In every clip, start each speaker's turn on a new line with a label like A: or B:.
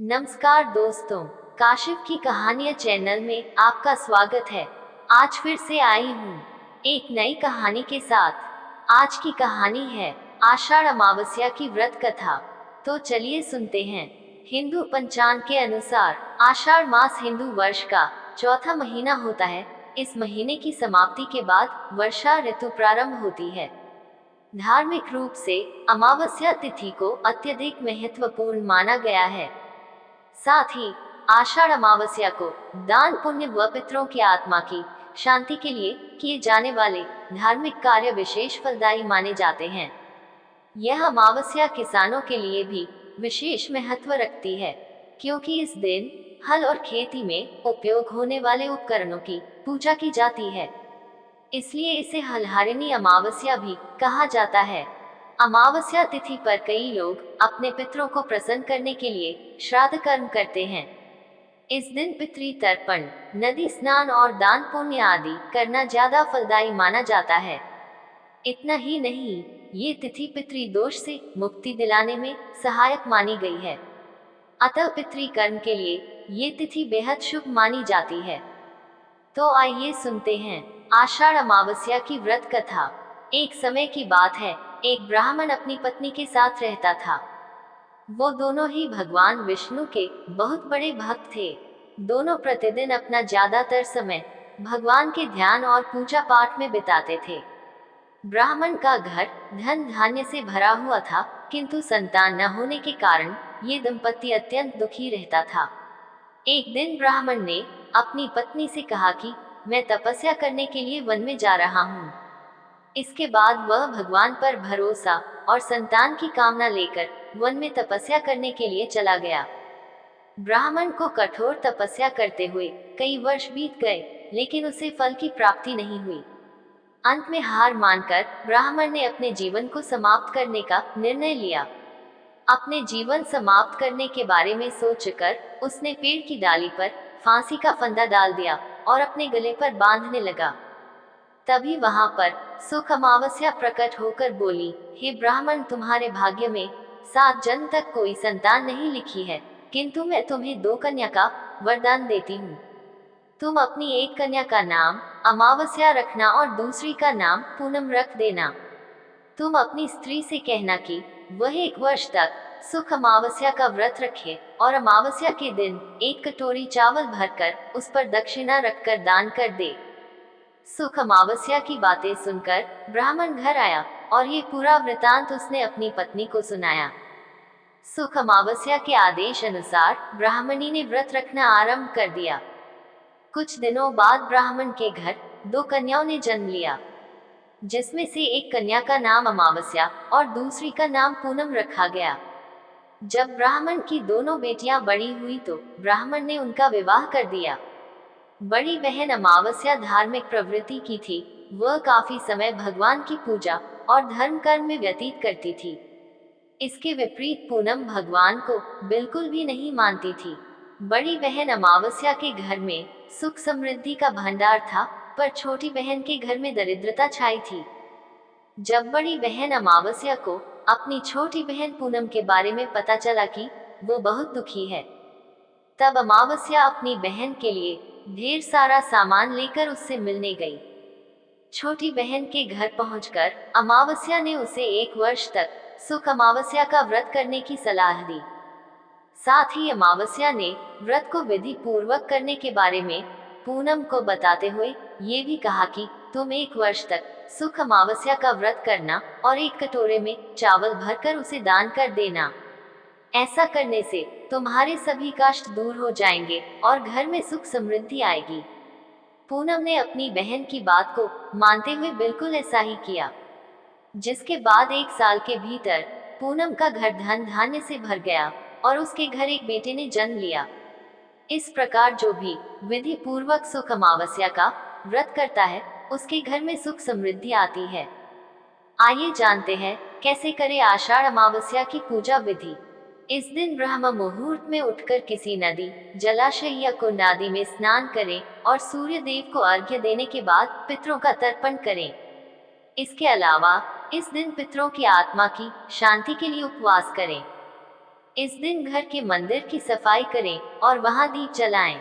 A: नमस्कार दोस्तों, काशिफ की कहानियाँ चैनल में आपका स्वागत है। आज फिर से आई हूँ एक नई कहानी के साथ। आज की कहानी है आषाढ़ अमावस्या की व्रत कथा। तो चलिए सुनते हैं। हिंदू पंचांग के अनुसार आषाढ़ मास हिंदू वर्ष का चौथा महीना होता है। इस महीने की समाप्ति के बाद वर्षा ऋतु प्रारंभ होती है। धार्मिक रूप से अमावस्या तिथि को अत्यधिक महत्वपूर्ण माना गया है। साथ ही आषाढ़ अमावस्या को दान पुण्य व पितरों की आत्मा की शांति के लिए किए जाने वाले धार्मिक कार्य विशेष फलदायी माने जाते हैं। यह अमावस्या किसानों के लिए भी विशेष महत्व रखती है, क्योंकि इस दिन हल और खेती में उपयोग होने वाले उपकरणों की पूजा की जाती है। इसलिए इसे हलहारिणी अमावस्या भी कहा जाता है। अमावस्या तिथि पर कई लोग अपने पितरों को प्रसन्न करने के लिए श्राद्ध कर्म करते हैं। इस दिन पितृ तर्पण, नदी स्नान और दान पुण्य आदि करना ज्यादा फलदायी माना जाता है। इतना ही नहीं, ये तिथि पितृदोष से मुक्ति दिलाने में सहायक मानी गई है। अतः पितृ कर्म के लिए ये तिथि बेहद शुभ मानी जाती है। तो आइए सुनते हैं आषाढ़ अमावस्या की व्रत कथा। एक समय की बात है, एक ब्राह्मण अपनी पत्नी के साथ रहता था। वो दोनों ही भगवान विष्णु के बहुत बड़े भक्त थे। दोनों प्रतिदिन अपना ज्यादातर समय भगवान के ध्यान और पूजा पाठ में बिताते थे। ब्राह्मण का घर धन धान्य से भरा हुआ था, किंतु संतान न होने के कारण ये दंपति अत्यंत दुखी रहता था। एक दिन ब्राह्मण ने अपनी पत्नी से कहा कि मैं तपस्या करने के लिए वन में जा रहा हूँ। इसके बाद वह भगवान पर भरोसा और संतान की कामना लेकर वन में तपस्या करने के लिए चला गया। ब्राह्मण को कठोर तपस्या करते हुए कई वर्ष बीत गए, लेकिन उसे फल की प्राप्ति नहीं हुई। अंत में हार मानकर ब्राह्मण ने अपने जीवन को समाप्त करने का निर्णय लिया। अपने जीवन समाप्त करने के बारे में सोचकर उसने पेड़ की डाली पर फांसी का फंदा डाल दिया और अपने गले पर बांधने लगा। तभी वहां पर सुख अमावस्या प्रकट होकर बोली, हे ब्राह्मण, तुम्हारे भाग्य में 7 जन्म तक कोई संतान नहीं लिखी है, किंतु मैं तुम्हें 2 कन्या का वरदान देती हूँ। तुम अपनी एक कन्या का नाम अमावस्या रखना और दूसरी का नाम पूनम रख देना। तुम अपनी स्त्री से कहना कि वह 1 वर्ष तक सुख अमावस्या का व्रत रखे और अमावस्या के दिन 1 कटोरी चावल भरकर उस पर दक्षिणा रखकर दान कर दे। सुख अमावस्या की बातें सुनकर ब्राह्मण घर आया और ये पूरा वृतांत उसने अपनी पत्नी को सुनाया। सुख अमावस्या के आदेश अनुसार ब्राह्मणी ने व्रत रखना आरंभ कर दिया। कुछ दिनों बाद ब्राह्मण के घर 2 कन्याओं ने जन्म लिया, जिसमें से एक कन्या का नाम अमावस्या और दूसरी का नाम पूनम रखा गया। जब ब्राह्मण की दोनों बेटियां बड़ी हुई तो ब्राह्मण ने उनका विवाह कर दिया। बड़ी बहन अमावस्या धार्मिक प्रवृत्ति की थी। वह काफी समय भगवान की पूजा और धर्म कर्म में व्यतीत करती थी। इसके विपरीत पूनम भगवान को बिल्कुल भी नहीं मानती थी। बड़ी बहन अमावस्या के घर में सुख समृद्धि का भंडार था, पर छोटी बहन के घर में दरिद्रता छाई थी। जब बड़ी बहन अमावस्या को अपनी छोटी बहन पूनम के बारे में पता चला कि वो बहुत दुखी है, तब अमावस्या अपनी बहन के लिए ढेर सारा सामान लेकर उससे मिलने गई। छोटी बहन के घर पहुंचकर अमावस्या ने उसे 1 वर्ष तक सुख अमावस्या का व्रत करने की सलाह दी। साथ ही अमावस्या ने व्रत को विधि पूर्वक करने के बारे में पूनम को बताते हुए ये भी कहा कि तुम 1 वर्ष तक सुख अमावस्या का व्रत करना और 1 कटोरे में चावल भरकर उसे दान कर देना। ऐसा करने से तुम्हारे सभी कष्ट दूर हो जाएंगे और घर में सुख समृद्धि आएगी। पूनम ने अपनी बहन की बात को मानते हुए बिल्कुल ऐसा ही किया, जिसके बाद 1 साल के भीतर पूनम का घर धन धान्य से भर गया और उसके घर एक बेटे ने जन्म लिया। इस प्रकार जो भी विधि पूर्वक सुख अमावस्या का व्रत करता है, उसके घर में सुख समृद्धि आती है। आइए जानते हैं कैसे करें आषाढ़ अमावस्या की पूजा विधि। इस दिन ब्रह्म मुहूर्त में उठकर किसी नदी, जलाशय या कुंड आदि में स्नान करें और सूर्य देव को अर्घ्य देने के बाद पितरों का तर्पण करें। इसके अलावा इस दिन पितरों की आत्मा की शांति के लिए उपवास करें। इस दिन घर के मंदिर की सफाई करें और वहां दीप जलाएं।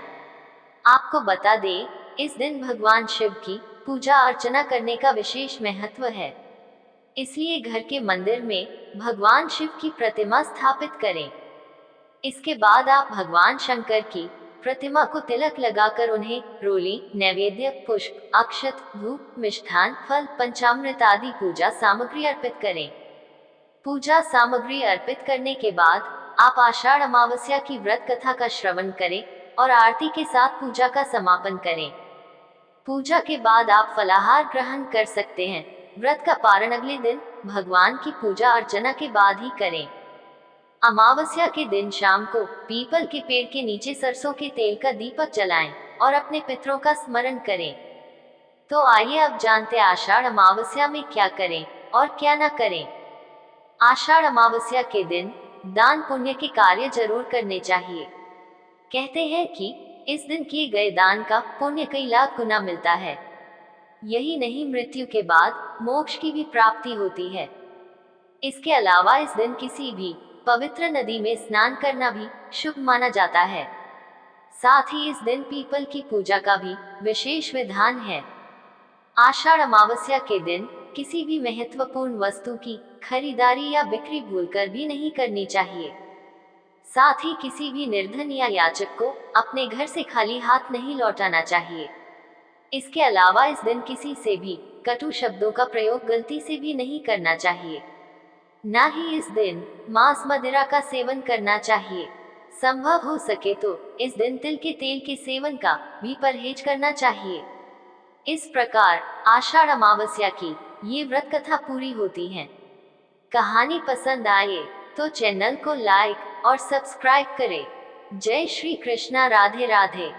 A: आपको बता दें, इस दिन भगवान शिव की पूजा अर्चना करने का विशेष महत्व है। इसलिए घर के मंदिर में भगवान शिव की प्रतिमा स्थापित करें। इसके बाद आप भगवान शंकर की प्रतिमा को तिलक लगाकर उन्हें रोली, नैवेद्य, पुष्प, अक्षत, धूप, मिष्ठान, फल, पंचामृत आदि पूजा सामग्री अर्पित करें। पूजा सामग्री अर्पित करने के बाद आप आषाढ़ अमावस्या की व्रत कथा का श्रवण करें और आरती के साथ पूजा का समापन करें। पूजा के बाद आप फलाहार ग्रहण कर सकते हैं। व्रत का पारण अगले दिन भगवान की पूजा अर्चना के बाद ही करें। अमावस्या के दिन शाम को पीपल के पेड़ के नीचे सरसों के तेल का दीपक जलाएं और अपने पितरों का स्मरण करें। तो आइए अब जानते हैं आषाढ़ अमावस्या में क्या करें और क्या न करें। आषाढ़ अमावस्या के दिन दान पुण्य के कार्य जरूर करने चाहिए। कहते हैं कि इस दिन किए गए दान का पुण्य कई लाख गुना मिलता है। यही नहीं, मृत्यु के बाद मोक्ष की भी प्राप्ति होती है। इसके अलावा इस दिन किसी भी पवित्र नदी में स्नान करना भी शुभ माना जाता है। साथ ही इस दिन पीपल की पूजा का भी विशेष विधान है। आषाढ़ अमावस्या के दिन किसी भी महत्वपूर्ण वस्तु की खरीदारी या बिक्री भूलकर भी नहीं करनी चाहिए। साथ ही किसी भी निर्धन या याचक को अपने घर से खाली हाथ नहीं लौटाना चाहिए। इसके अलावा इस दिन किसी से भी कटु शब्दों का प्रयोग गलती से भी नहीं करना चाहिए। ना ही इस दिन मांस मदिरा का सेवन करना चाहिए। संभव हो सके तो इस दिन तिल के तेल के सेवन का भी परहेज करना चाहिए। इस प्रकार आषाढ़ अमावस्या की ये व्रत कथा पूरी होती है। कहानी पसंद आए तो चैनल को लाइक और सब्सक्राइब करें। जय श्री कृष्णा, राधे राधे।